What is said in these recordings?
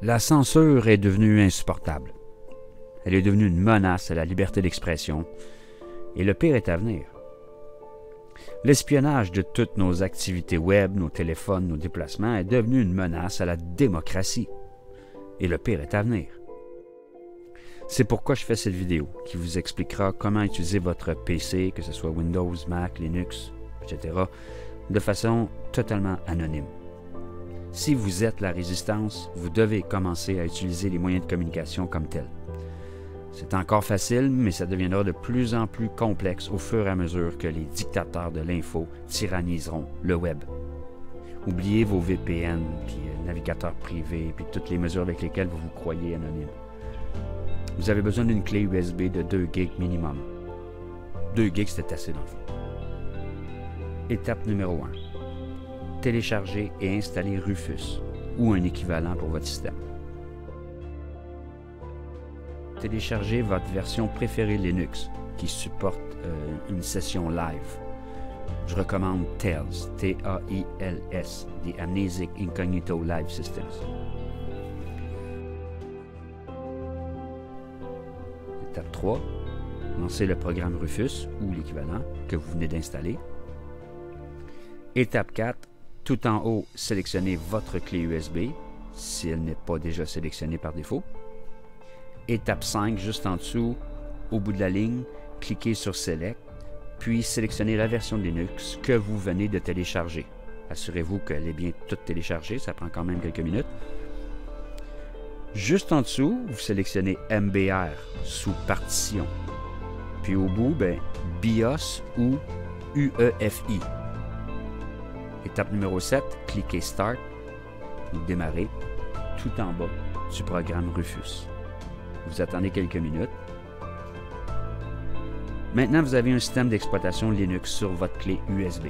La censure est devenue insupportable. Elle est devenue une menace à la liberté d'expression, et le pire est à venir. L'espionnage de toutes nos activités web, nos téléphones, nos déplacements est devenu une menace à la démocratie, et le pire est à venir. C'est pourquoi je fais cette vidéo, qui vous expliquera comment utiliser votre PC, que ce soit Windows, Mac, Linux, etc., de façon totalement anonyme. Si vous êtes la résistance, vous devez commencer à utiliser les moyens de communication comme tels. C'est encore facile, mais ça deviendra de plus en plus complexe au fur et à mesure que les dictateurs de l'info tyranniseront le web. Oubliez vos VPN, puis navigateurs privés, puis toutes les mesures avec lesquelles vous vous croyez anonyme. Vous avez besoin d'une clé USB de 2 GB minimum. 2 GB, c'est assez dans le fond. Étape numéro 1. Télécharger et installer Rufus ou un équivalent pour votre système. Téléchargez votre version préférée Linux qui supporte une session live. Je recommande Tails, T-A-I-L-S, The Amnesic Incognito Live Systems. Étape 3. Lancez le programme Rufus ou l'équivalent que vous venez d'installer. Étape 4. Tout en haut, sélectionnez votre clé USB, si elle n'est pas déjà sélectionnée par défaut. Étape 5, juste en dessous, au bout de la ligne, cliquez sur Select, puis sélectionnez la version de Linux que vous venez de télécharger. Assurez-vous qu'elle est bien toute téléchargée, ça prend quand même quelques minutes. Juste en dessous, vous sélectionnez MBR sous partition. Puis au bout, BIOS ou UEFI. Étape numéro 7, cliquez Start ou Démarrer tout en bas du programme Rufus. Vous attendez quelques minutes. Maintenant, vous avez un système d'exploitation Linux sur votre clé USB.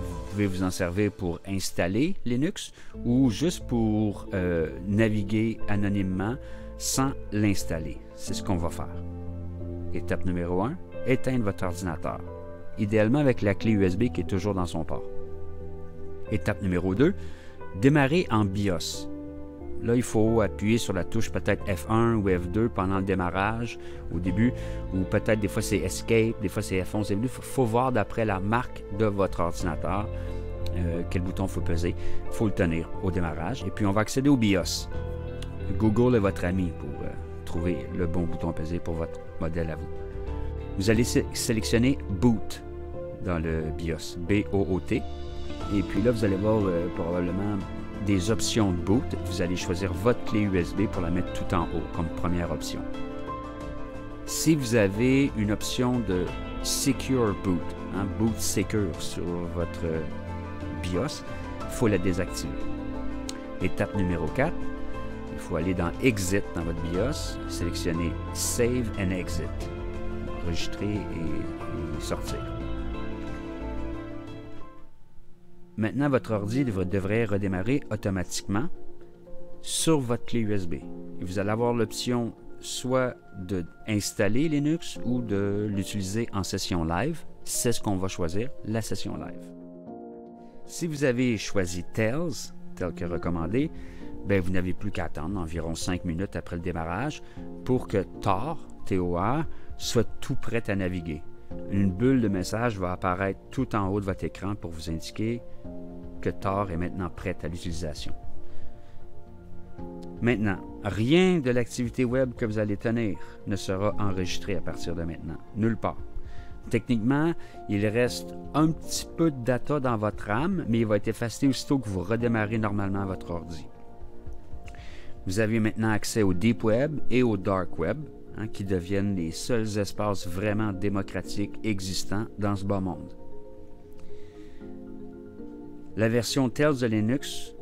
Vous pouvez vous en servir pour installer Linux ou juste pour naviguer anonymement sans l'installer. C'est ce qu'on va faire. Étape numéro 1, éteindre votre ordinateur. Idéalement avec la clé USB qui est toujours dans son port. Étape numéro 2, démarrer en BIOS. Là, il faut appuyer sur la touche peut-être F1 ou F2 pendant le démarrage au début, ou peut-être des fois c'est Escape, des fois c'est F11. Il faut voir d'après la marque de votre ordinateur quel bouton il faut peser. Il faut le tenir au démarrage. Et puis on va accéder au BIOS. Google est votre ami pour trouver le bon bouton à peser pour votre modèle à vous. Vous allez sélectionner Boot dans le BIOS, B-O-O-T. Et puis là, vous allez voir probablement des options de boot. Vous allez choisir votre clé USB pour la mettre tout en haut comme première option. Si vous avez une option de Secure Boot, Boot Secure sur votre BIOS, il faut la désactiver. Étape numéro 4, il faut aller dans Exit dans votre BIOS, sélectionner Save and Exit, enregistrer et sortir. Maintenant, votre ordi devrait redémarrer automatiquement sur votre clé USB. Et vous allez avoir l'option soit d'installer Linux ou de l'utiliser en session live. C'est ce qu'on va choisir, la session live. Si vous avez choisi Tails, tel que recommandé, vous n'avez plus qu'à attendre environ 5 minutes après le démarrage pour que Tor, T-O-R, soit tout prêt à naviguer. Une bulle de message va apparaître tout en haut de votre écran pour vous indiquer que Tor est maintenant prête à l'utilisation. Maintenant, rien de l'activité web que vous allez tenir ne sera enregistré à partir de maintenant, nulle part. Techniquement, il reste un petit peu de data dans votre RAM, mais il va être effacé aussitôt que vous redémarrez normalement votre ordi. Vous avez maintenant accès au Deep Web et au Dark Web, qui deviennent les seuls espaces vraiment démocratiques existants dans ce bas monde. La version Tails de Linux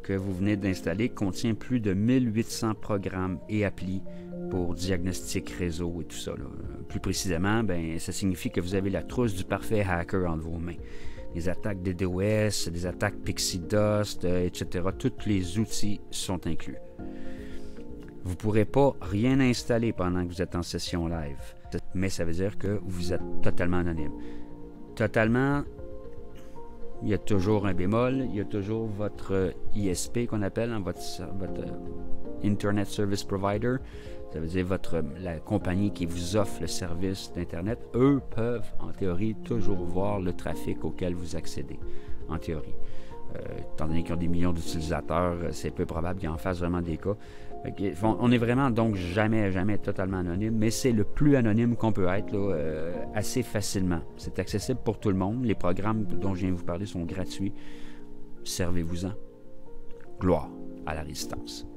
que vous venez d'installer contient plus de 1800 programmes et applis pour diagnostic réseau et tout ça. Plus précisément, ça signifie que vous avez la trousse du parfait hacker entre vos mains. Des attaques DDoS, des attaques Pixie Dust, etc. Tous les outils sont inclus. Vous ne pourrez pas rien installer pendant que vous êtes en session live, mais ça veut dire que vous êtes totalement anonyme. Totalement il y a toujours un bémol, il y a toujours votre ISP qu'on appelle, hein, votre Internet Service Provider. Ça veut dire la compagnie qui vous offre le service d'Internet. Eux peuvent, en théorie, toujours voir le trafic auquel vous accédez, en théorie. Étant donné qu'ils ont des millions d'utilisateurs, c'est peu probable qu'ils en fassent vraiment des cas. On est vraiment donc jamais totalement anonyme, mais c'est le plus anonyme qu'on peut être là, assez facilement. C'est accessible pour tout le monde. Les programmes dont je viens de vous parler sont gratuits. Servez-vous-en. Gloire à la résistance.